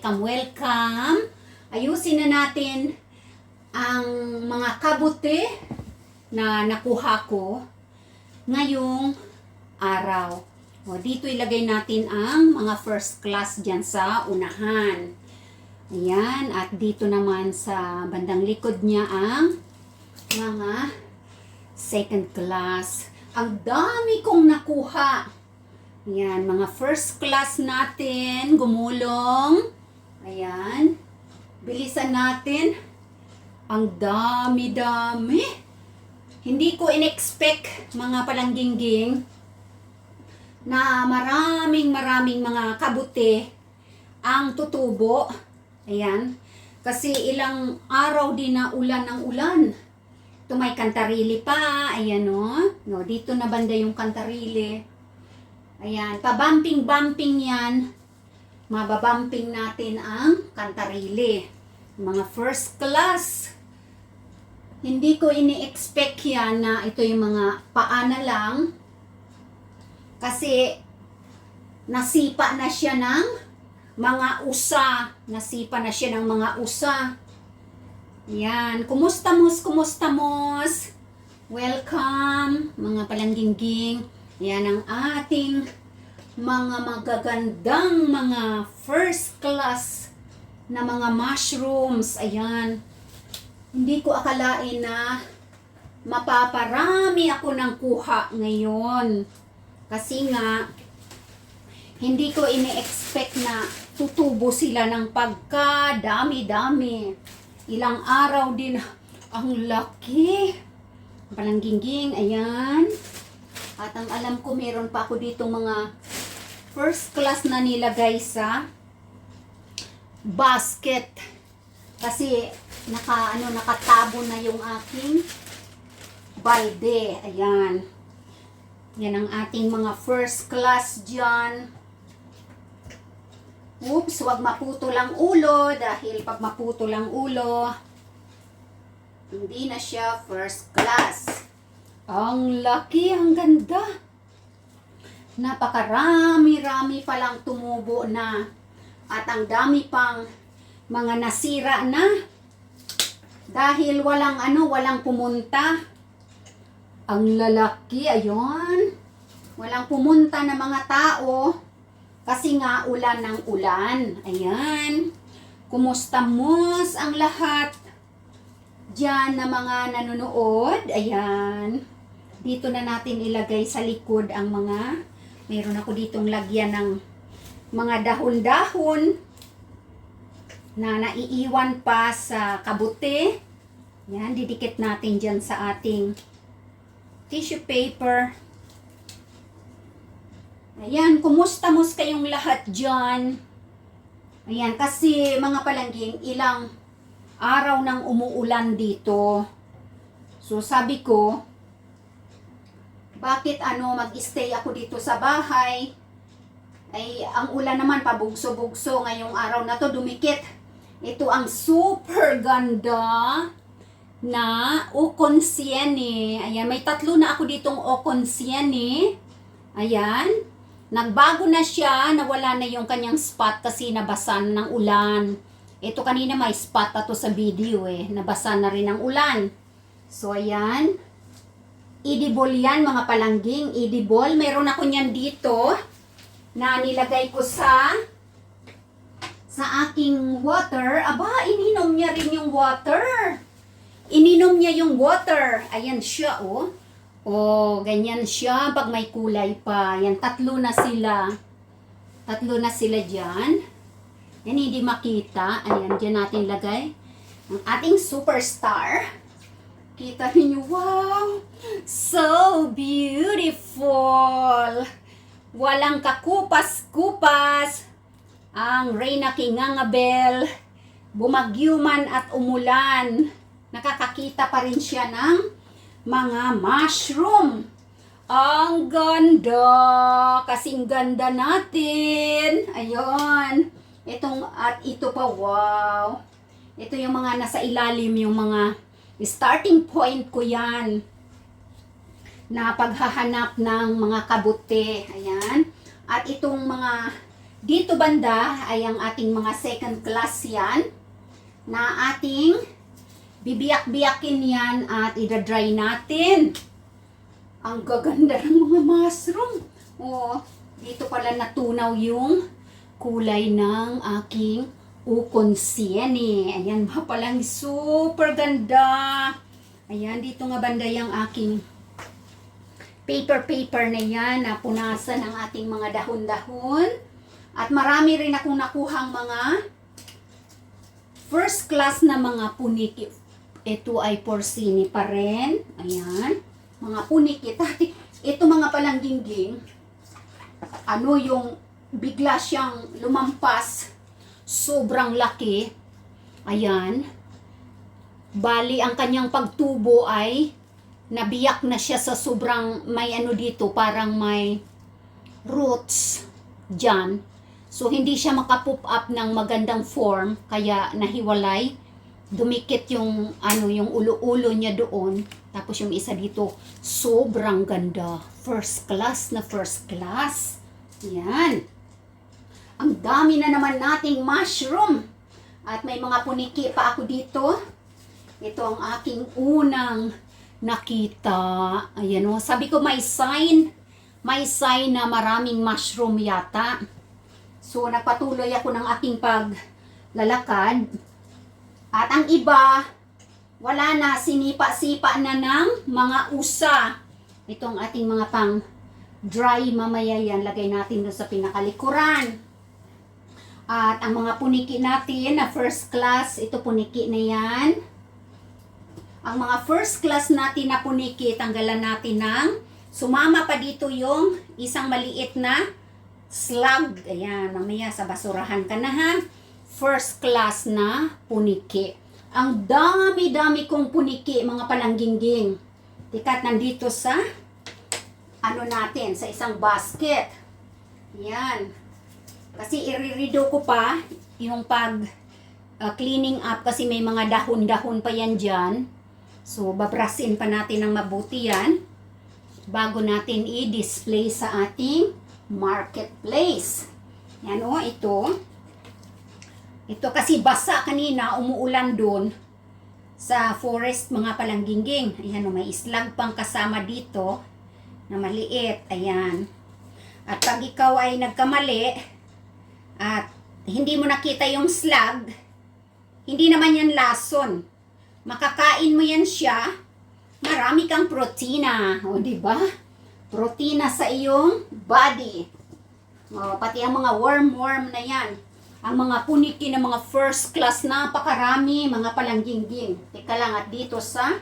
welcome. Ayusin na natin ang mga kabuti na nakuha ko ngayong araw. O, dito ilagay natin ang mga first class dyan sa unahan. Ayan, at dito naman sa bandang likod niya ang mga second class. Ang dami kong nakuha. Ayan, mga first class natin, gumulong. Ayan, bilisan natin. Ang dami-dami. Hindi ko in-expect, mga palanggingging, na maraming mga kabuti ang tutubo. Ayan. Kasi ilang araw din na ulan ng ulan. Ito may kantarili pa. Ayan o. No, dito na banda yung kantarili. Ayan. Pabumping-bumping yan. Mababumping natin ang kantarili. Mga first class. Hindi ko ini-expect yan na ito yung mga paa na lang. Kasi nasipa na siya ng mga usa. Nasipa na siya ng mga usa. Yan. Kumusta mos? Welcome, mga palanggingging. Yan ang ating mga magagandang mga first class na mga mushrooms. Ayan. Hindi ko akalain na mapaparami ako ng kuha ngayon. Kasi nga, hindi ko ini-expect na tutubo sila ng pagka-dami-dami. Ilang araw din, ang laki. Palanggingging, ayan. At ang alam ko, meron pa ako ditong mga first class na nilagay sa basket. Kasi, nakatabo na yung aking balde. Ayan. Yan ang ating mga first class dyan. Oops, wag maputol ang ulo dahil pag maputol ang ulo, hindi na siya first class. Ang laki, ang ganda. Napakarami palang tumubo na. At ang dami pang mga nasira na. Dahil walang pumunta. Ang lalaki, ayun. Walang pumunta na mga tao. Kasi nga, ulan ng ulan. Ayan. Kumusta mos ang lahat diyan na mga nanonood? Ayan. Dito na natin ilagay sa likod ang mga, meron ako ditong lagyan ng mga dahon-dahon na naiiwan pa sa kabuti. Yan, didikit natin dyan sa ating tissue paper. Ayan, kumusta mos kayong lahat dyan? Ayan, kasi mga palangging, ilang araw nang umuulan dito. So sabi ko, bakit mag-stay ako dito sa bahay? Ay, ang ulan naman pabugso-bugso ngayong araw na to, dumikit. Ito ang super ganda na Oconsiene. Ayan, may tatlo na ako ditong Oconsiene. Ayan. Nagbago na siya, nawala na yung kanyang spot kasi nabasan ng ulan. Ito kanina may spot na to sa video nabasa na rin ng ulan. So, ayan. Edible yan, mga palangging. Edible. Meron ako niyan dito na nilagay ko sa aking water. Aba, ininom niya rin yung water. Ininom niya yung water. Ayan siya, oh. Oh, ganyan siya pag may kulay pa. Yan, tatlo na sila. Tatlo na sila dyan. Yan, hindi makita. Ayan, dyan natin lagay ang ating superstar. Kita niyo, wow! So beautiful! Walang kakupas-kupas. Ang Reyna Kingangabel. Bumagyo man at umulan. Nakakakita pa rin siya ng mga mushroom. Ang ganda! Kasing ganda natin. Ayun. At ito pa, wow. Ito yung mga nasa ilalim, yung mga starting point ko yan. Na paghahanap ng mga kabuti. Ayan. At itong mga Dito banda ay ang ating mga second class yan na ating bibiyak-biyakin yan at idadry natin. Ang gaganda ng mga mushroom. Oh, dito pala natunaw yung kulay ng aking ukonsiene. Ayan, palang super ganda. Ayan, dito nga banda yung aking paper na yan na punasan ng ating mga dahon-dahon. At marami rin akong nakuhang mga first class na mga puniki. Ito ay porcini pa rin. Ayan, mga puniki. Ito mga palangging, ano yung bigla siyang lumampas. Sobrang laki. Ayan. Bali, ang kanyang pagtubo ay nabiyak na siya sa sobrang may ano dito, parang may roots dyan. So, hindi siya makapop up ng magandang form, kaya nahiwalay. Dumikit yung, ano, yung ulo-ulo niya doon. Tapos yung isa dito, sobrang ganda. First class na first class. Yan. Ang dami na naman nating mushroom. At may mga puniki pa ako dito. Ito ang aking unang nakita. Ayan o. Sabi ko may sign. May sign na maraming mushroom yata. So, nagpatuloy ako ng aking paglalakad. At ang iba, wala na. Sinipa-sipa na ng mga usa. Itong ating mga pang dry mamaya yan. Lagay natin doon sa pinakalikuran. At ang mga puniki natin na first class, ito puniki na yan. Ang mga first class natin na puniki, tanggalan natin ng sumama pa dito yung isang maliit na slug. Ayan, mamaya sa basurahan ka na ha. First class na puniki. Ang dami-dami kong puniki, mga palangging. Tikat nandito sa ano natin, sa isang basket. Yan. Kasi irirido ko pa yung pag cleaning up kasi may mga dahon-dahon pa yan dyan. So, babrasin pa natin ng mabuti yan bago natin i-display sa ating marketplace. Yan o, ito. Ito kasi basa kanina, umuulan doon sa forest mga palangging. Ayan o, may islag pang kasama dito na maliit. Ayan. At pag ikaw ay nagkamali, at hindi mo nakita yung slug, hindi naman yan lason. Makakain mo yan siya, marami kang protina. O, diba? Protina sa iyong body. O, pati ang mga worm na yan. Ang mga puniki na mga first class, napakarami, mga palangging. Teka lang, at dito sa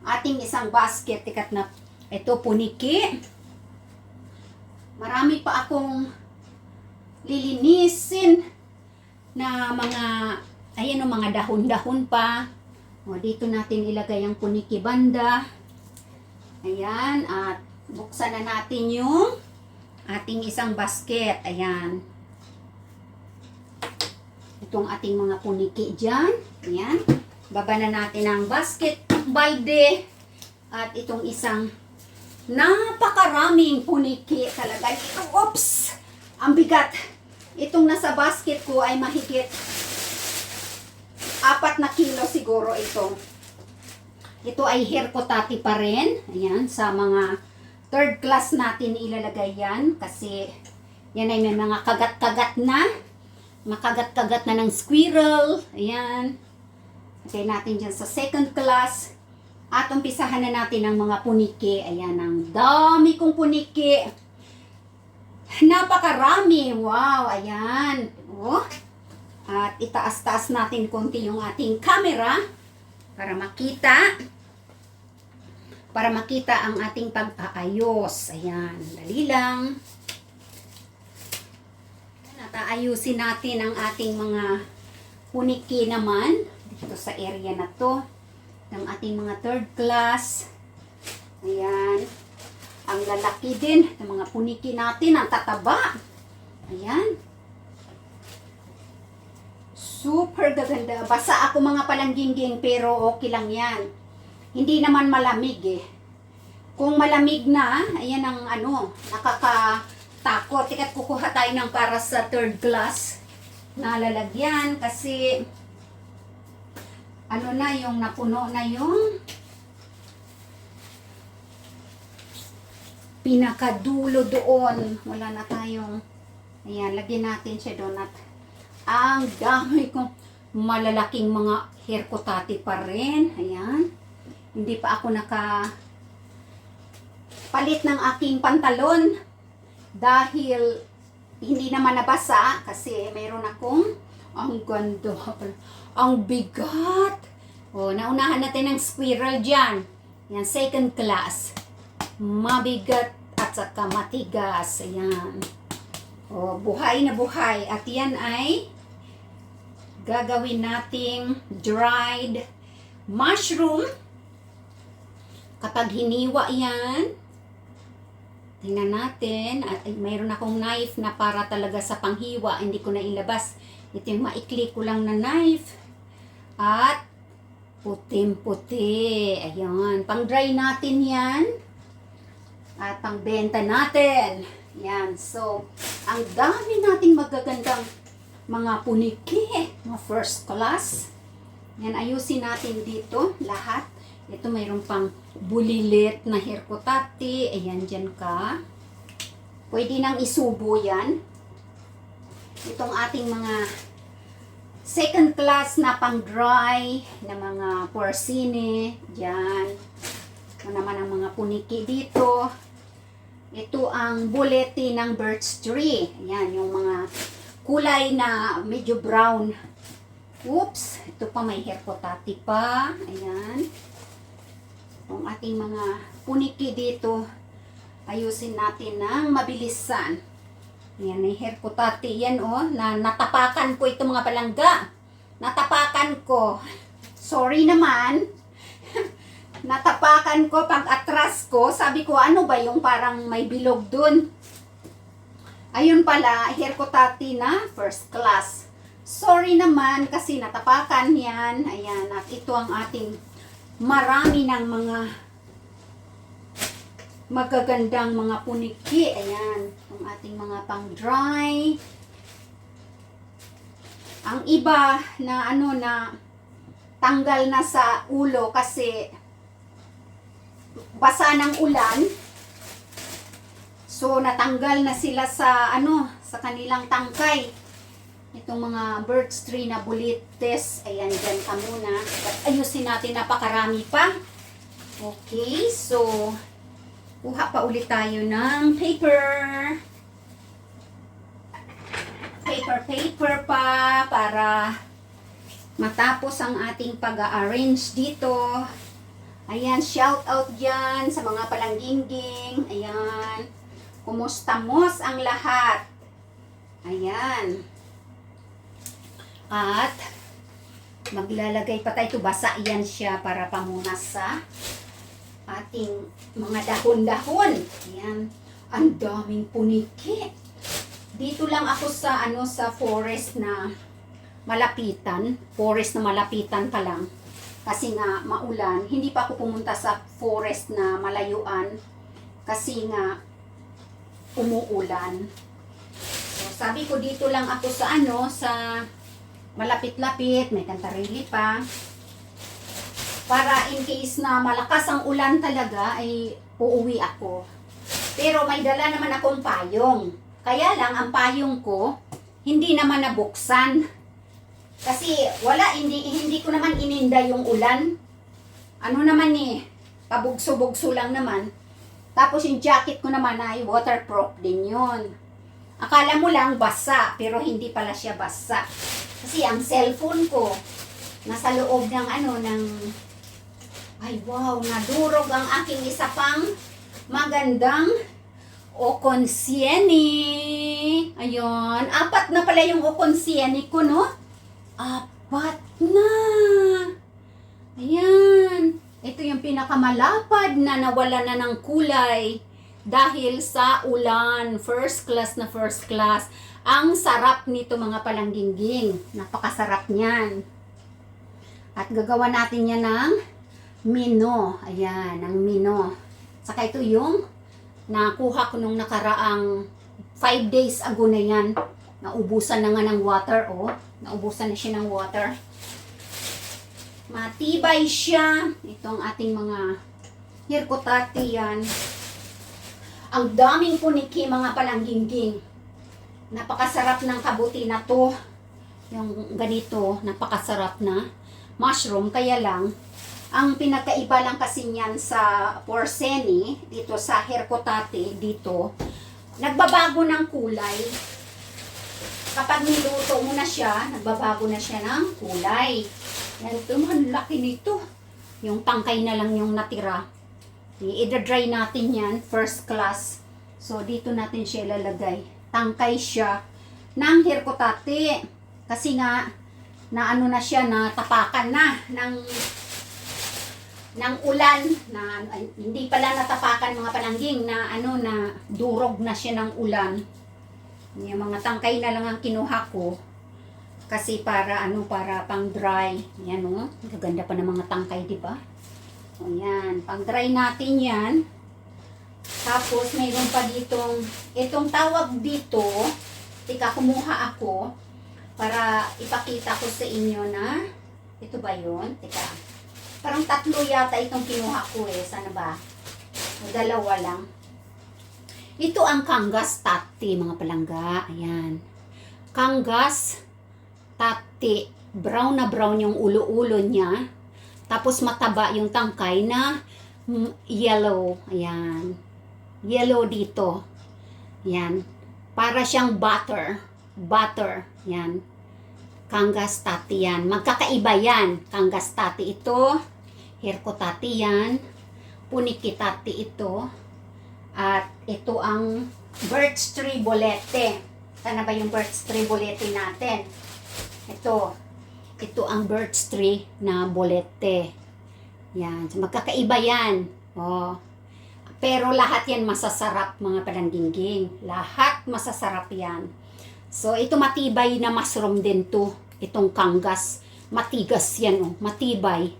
ating isang basket, tikat na, ito puniki. Marami pa akong lilinisin na mga, ayan o, mga dahon-dahon pa. O, dito natin ilagay ang puniki banda. Ayan, at buksan na natin yung ating isang basket. Ayan. Itong ating mga puniki dyan. Ayan. Baba na natin ang basket, balde. At itong isang napakaraming puniki talaga. Oops! Ang bigat. Itong nasa basket ko ay mahigit 4 na kilo siguro ito. Ito ay herkotati pa rin. Ayan, sa mga third class natin ilalagay yan. Kasi yan ay may mga kagat-kagat na. Makagat-kagat na ng squirrel. Ayan. Lagay natin dyan sa second class. At umpisahan na natin ang mga puniki. Ayan, ang dami kong puniki. Napakarami. Wow, ayan. Oh. At itaas-taas natin konti yung ating camera para makita. Para makita ang ating pag-aayos. Ayan, dali lang. Nataayusin natin ang ating mga puniki naman dito sa area na to. Ng ating mga third class. Ayan. Ang lalaki din ng mga puniki natin, ang tataba. Ayan. Super gaganda. Basa ako mga palangging, pero okay lang yan. Hindi naman malamig eh. Kung malamig na, ayan ang ano, takot. Tika't kukuha tayo ng para sa third class na lalagyan kasi ano na yung napuno na yung pinakadulo doon. Wala na tayong, ayan, lagyan natin siya doon at ang dami kong malalaking mga hair kutati pa rin. Ayan. Hindi pa ako palit ng aking pantalon dahil hindi naman nabasa kasi meron akong ang ganda, ang bigat. O, naunahan natin ng squirrel dyan. Yan, second class. Mabigat at saka matigas. Ayan. O, buhay na buhay. At yan ay gagawin nating dried mushroom. Kapag hiniwa yan, tingnan natin. At mayroon akong knife na para talaga sa panghiwa. Hindi ko na ilabas. Ito yung maikli ko lang na knife. At puting-puti. Ayan. Pang-dry natin yan. At pang-benta natin. Yan. So, ang dami nating magagandang mga puniki. Mga first class. Yan. Ayusin natin dito lahat. Ito mayroon pang bulilit na hair kutati. Ayan, dyan ka. Pwede nang isubo yan. Itong ating mga second class na pang dry na mga porcine. Dyan. Ito naman ang mga puniki dito. Ito ang buleti ng birch tree. Ayan, yung mga kulay na medyo brown. Oops! Ito pa may hair kutati pa. Ayan. Ang ating mga puniki dito, ayusin natin ng mabilisan. Yan, may hair kutati. Yan na natapakan ko itong mga palangga. Natapakan ko. Sorry naman. Natapakan ko pag atras ko. Sabi ko, ano ba yung parang may bilog dun? Ayun pala, hair kutati na first class. Sorry naman kasi natapakan yan. Ayan, at ito ang ating marami ng mga magagandang mga puniki. Ayan, ang ating mga pang-dry. Ang iba na na tanggal na sa ulo kasi basa ng ulan. So natanggal na sila sa sa kanilang tangkay. Itong mga birch tree na bulites, ayan, dyan ka muna. At ayusin natin, napakarami pa. Okay, so, kuha pa ulit tayo ng paper. Paper pa para matapos ang ating pag-arrange dito. Ayan, shout out dyan sa mga palangginging. Ayan, kumustamos ang lahat. Ayan. At maglalagay pa tayo. Basa yan siya para pamunas sa ating mga dahon-dahon. Ayan. Ang daming puniki. Dito lang ako sa sa forest na malapitan. Forest na malapitan pa lang. Kasi nga maulan. Hindi pa ako pumunta sa forest na malayuan. Kasi nga umuulan. So, sabi ko dito lang ako sa sa malapit-lapit, may kantarili pa. Para in case na malakas ang ulan talaga, ay uuwi ako. Pero may dala naman akong payong. Kaya lang, ang payong ko, hindi naman nabuksan. Kasi hindi ko naman ininda yung ulan. Ano naman pabugso-bugso lang naman. Tapos yung jacket ko naman ay waterproof din yun. Akala mo lang basa, pero hindi pala siya basa. Kasi ang cellphone ko, nasa loob ng ay wow, nadurog ang aking isa pang magandang okonsieni. Ayun, 4 na pala yung okonsieni ko, no? 4 na. Ayan. Ito yung pinakamalapad na nawala na ng kulay dahil sa ulan. First class na first class. Ang sarap nito mga palangginging. Napakasarap niyan. At gagawa natin yan ng mino. Ayan, ang mino. Saka ito yung nakuha ko nung nakaraang 5 days ago na yan. Naubusan na nga ng water, oh. Naubusan na siya ng water. Matibay siya. Ito ang ating mga hirkotati yan. Ang daming puniki, mga palanggingking. Napakasarap ng kabuti na to. Yung ganito, napakasarap na mushroom. Kaya lang, ang pinakaiba lang kasi niyan sa porcini, dito sa hirkotati, dito, nagbabago ng kulay. Kapag niluto mo na siya, nagbabago na siya ng kulay. Yan, ito, ang laki nito. Yung tangkay na lang yung natira. I-dry natin yan, first class. So, dito natin siya ilalagay. Tangkay siya ng hirkotati. Kasi nga, na ano na siya, natapakan na ng ulan. Hindi pala natapakan mga palangging, na ano, na durog na siya ng ulan. Yung mga tangkay na lang ang kinuha ko. Kasi para ano, para pang dry. Yan o. Gaganda pa ng mga tangkay, di ba? O yan. Pang dry natin yan. Tapos mayroon pa ditong, itong tawag dito, tika kumuha ako para ipakita ko sa inyo na, ito ba yun? Tika. Parang 3 yata itong kinuha ko eh. Sana ba? O, 2 lang. Ito ang Kangas tati, mga palangga. Ayan. Kangas tati. Brown na brown yung ulo-ulo niya. Tapos mataba yung tangkay na yellow. Ayan. Yellow dito. Ayan. Para siyang butter. Butter. Ayan. Kangas tati yan. Magkakaiba yan. Kangas tati ito. Hirkotati yan. Puniki tati ito. At ito ang birch tree bolete. Sana ba yung birch tree bolete natin? Ito. Ito ang birch tree na bolete. Yan. So, magkakaiba yan. Oh. Pero lahat yan masasarap, mga palanggingking. Lahat masasarap yan. So, ito matibay na mushroom din to. Itong Kangas. Matigas yan, oh. Matibay.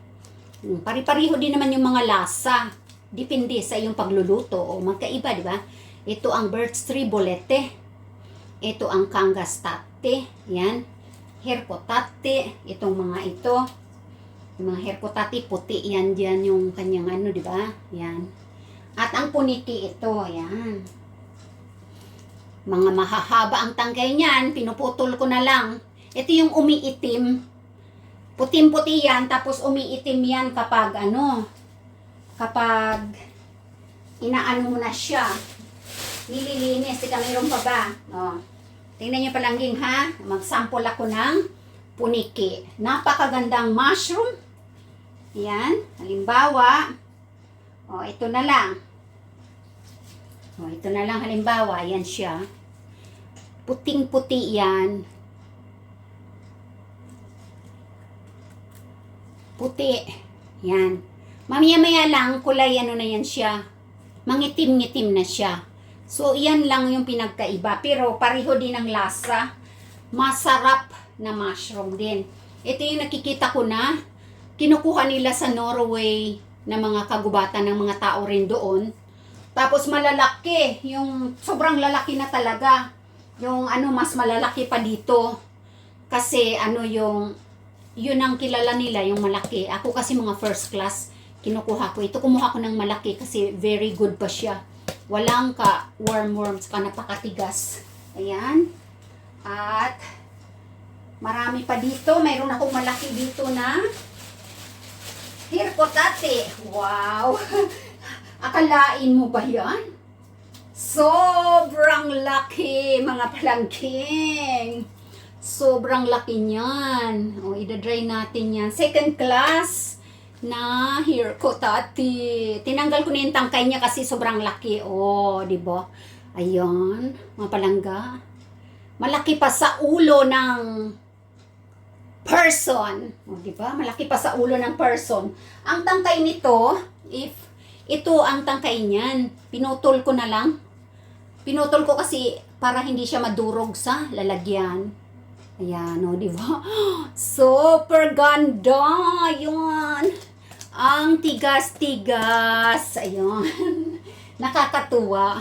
Pari-pariho din naman yung mga lasa. Depende sa iyong pagluluto o magkaiba, di ba? Ito ang birch tree bolete. Ito ang Kangas tati. Yan. Hirkotati. Itong mga ito. Yung mga hirkotati, puti yan dyan yung kanyang ano, di ba? Yan. At ang puniki ito. Yan. Mga mahahaba ang tangkay niyan. Pinuputol ko na lang. Ito yung umiitim. Putim-puti yan. Tapos umiitim yan kapag ano, kapag inaano mo na siya, nililinis. Tika, mayroon pa ba? O, tingnan nyo palangging ha. Mag-sample ako ng puniki. Napakagandang mushroom. Yan. Halimbawa, o, ito na lang. O, ito na lang halimbawa. Yan siya. Puting-puti yan. Puti. Yan. Mamaya-maya lang, kulay ano na yan siya. Mangitim-ngitim na siya. So, yan lang yung pinagkaiba. Pero, pareho din ang lasa. Masarap na mushroom din. Ito yung nakikita ko na kinukuha nila sa Norway na mga kagubatan ng mga tao rin doon. Tapos, malalaki. Yung sobrang lalaki na talaga. Yung ano, mas malalaki pa dito. Kasi, ano yung, yun ang kilala nila, yung malaki. Ako kasi mga first class, kinukuha ko. Ito kumuha ko ng malaki kasi very good pa siya. Walang ka worms ka napakatigas. Ayan. At marami pa dito. Mayroon akong malaki dito na hirkotati. Wow! Akalain mo ba yan? Sobrang laki, mga palangging. Sobrang laki niyan. O, idadry natin yan. Second class na hirkotati. Tinanggal ko na yung tangkay niya kasi sobrang laki. Oh, di ba? Ayan, mga palangga. Malaki pa sa ulo ng person. Oh, di ba? Malaki pa sa ulo ng person. Ang tangkay nito, if ito ang tangkay niyan, pinutol ko na lang. Pinutol ko kasi para hindi siya madurog sa lalagyan. Ayan, oh, di ba? Super ganda. Ayan. Ang tigas-tigas. Ayun. Nakakatuwa.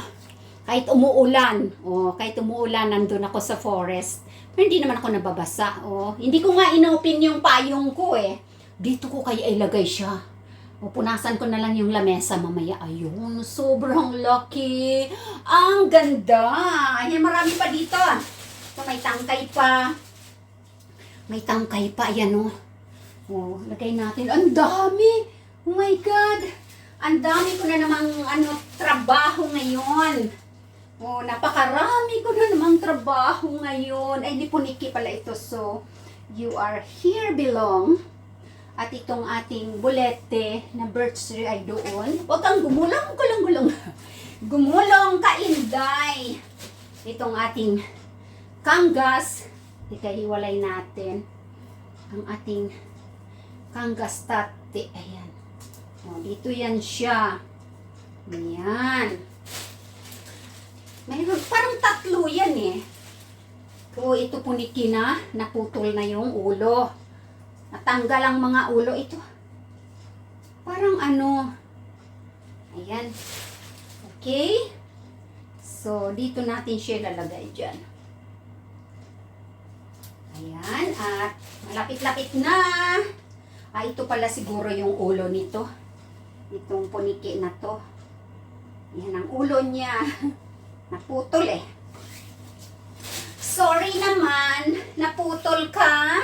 Kahit umuulan, kahit umuulan, nandun ako sa forest. Pero hindi naman ako nababasa, Hindi ko nga inopen yung payong ko, Dito ko kaya ilagay siya. Punasan ko na lang yung lamesa mamaya. Ayun, sobrang lucky. Ang ganda. Ayan, marami pa dito. So, may tangkay pa. May tangkay pa. Ayan, lagay natin. Ang dami. Oh my God. Ang dami ko na namang trabaho ngayon. Napakarami ko na namang trabaho ngayon. Ay, di puniki pala ito. So, you are here belong. At itong ating bulete na birch tree ay doon. Huwag kang gumulong, gulong. Gumulong ka, Inday. Itong ating kangas. Ikahiwalay natin. Ang ating kangas tate. Ayan. Dito yan siya. Ayan. Mayroon, parang tatlo yan ito puniki na. Naputol na yung ulo. Natanggal ang mga ulo. Ito. Parang Ayan. Okay. So, dito natin siya lalagay dyan. Ayan. At malapit-lapit na. Ito pala siguro yung ulo nito. Itong puniki na to. Ayan ang ulo niya. Naputol Sorry naman. Naputol ka.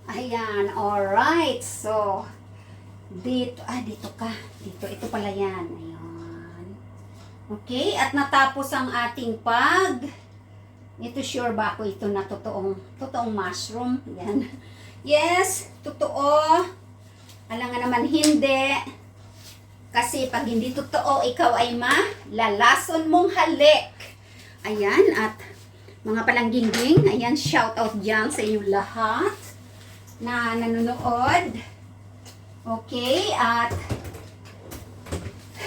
Ayan, alright. So, dito ka. Ito pala yan. Ayan. Okay, at natapos ang ating ito sure ba ako ito na totoong mushroom? Ayan. Yes, totoo. Alam nga naman hindi. Kasi pag hindi totoo, ikaw ay lalason mong halik. Ayan, at mga palangginging, ayan, shout out dyan sa inyo lahat na nanonood. Okay, at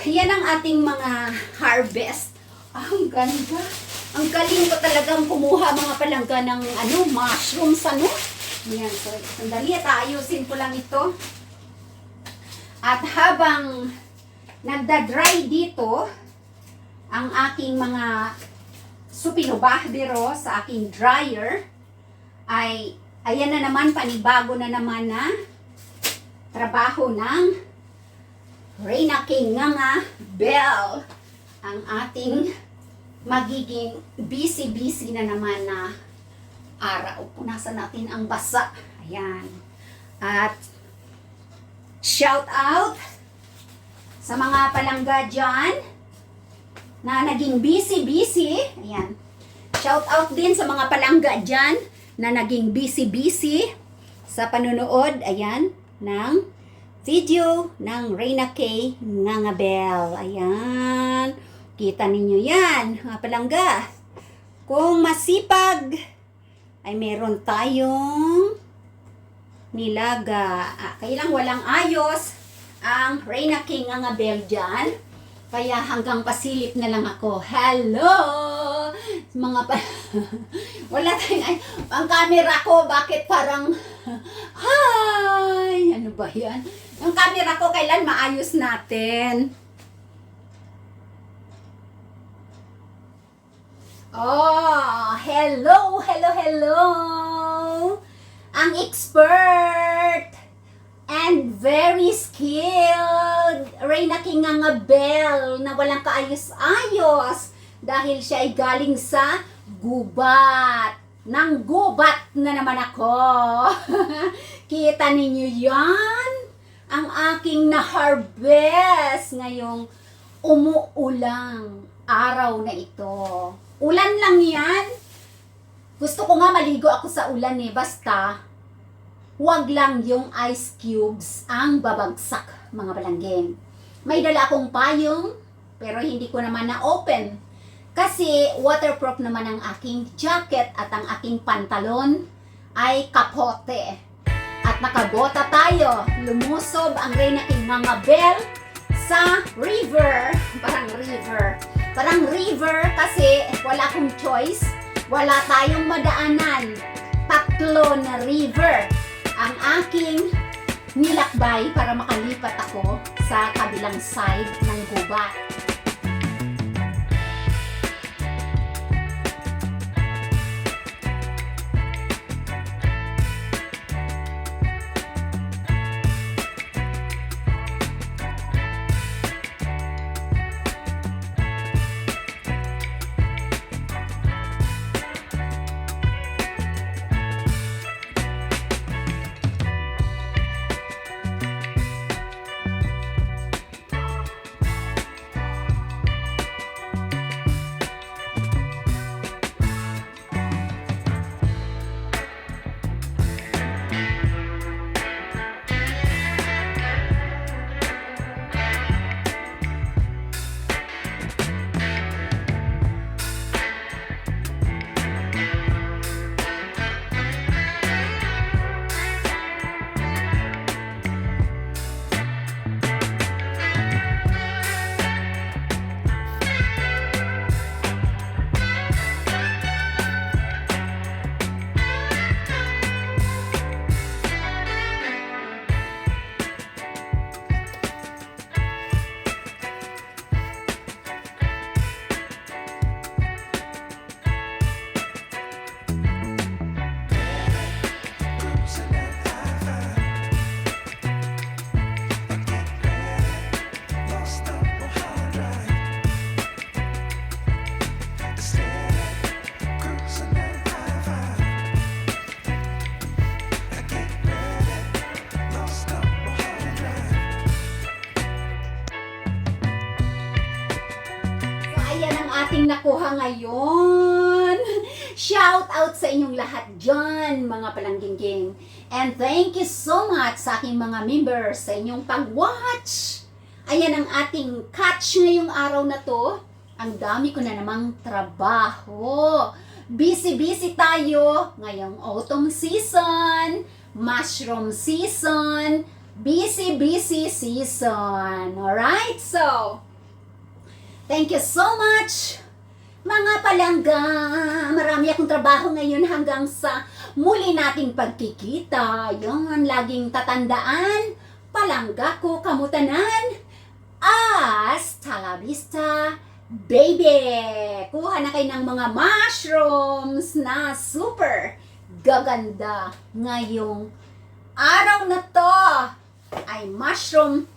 yan ang ating mga harvest. Ang ganda. Ang galing ko talagang kumuha mga palangga ng mushrooms, Yan, so sandali at ayusin ko lang ito. At habang nagda-dry dito ang aking mga supinobahbero sa aking dryer, ay ayan na naman, panibago na naman na trabaho ng Reyna King Nganga Bell. Ang ating magiging busy na naman na araw. Punasan natin ang basa. Ayan. At shout out sa mga palangga dyan na naging busy. Ayan. Shout out din sa mga palangga dyan na naging busy sa panonood, ayan, ng video ng Reyna K. Nganga Bell. Ayan. Kita ninyo yan, mga palangga. Kung masipag, ay meron tayong nilaga. Kailang walang ayos ang Reyna K. Nganga Bell dyan. Kaya hanggang pasilip na lang ako. Hello! Mga wala tayong ang camera ko, bakit parang hi! Ano ba yan? Yung camera ko, kailan maayos natin? Oh, hello! Ang expert and very skilled Reyna King Nganga Bell na walang kaayos-ayos dahil siya ay galing sa gubat. Nang gubat na naman ako. Kita ninyo yan? Ang aking na-harvest ngayong umuulang araw na ito. Ulan lang yan. Gusto ko nga maligo ako sa ulan basta huwag lang yung ice cubes ang babagsak, mga balanggeng. May dala akong payong, pero hindi ko naman na-open. Kasi waterproof naman ang aking jacket at ang aking pantalon ay kapote. At nakabota tayo. Lumusob ang Reyna King Nganga Bell sa river. Parang river kasi wala akong choice. Wala tayong madaanan. 3 na river ang aking nilakbay para makalipat ako sa kabilang side ng gubat. aking nakuha ngayon. Shout out sa inyong lahat dyan, mga palangging. And thank you so much sa aking mga members sa inyong pag-watch. Ayan ang ating catch ngayong araw na to. Ang dami ko na namang trabaho. Busy tayo ngayong autumn season, mushroom season, busy season. Alright? So, thank you so much, mga palangga. Marami akong trabaho ngayon hanggang sa muli nating pagkikita. Yung laging tatandaan, palangga ko kamutanan. Hasta la vista, baby! Kuha na kayo ng mga mushrooms na super gaganda ngayong araw na to. Ay mushroom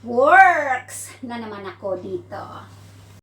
works na naman ako dito.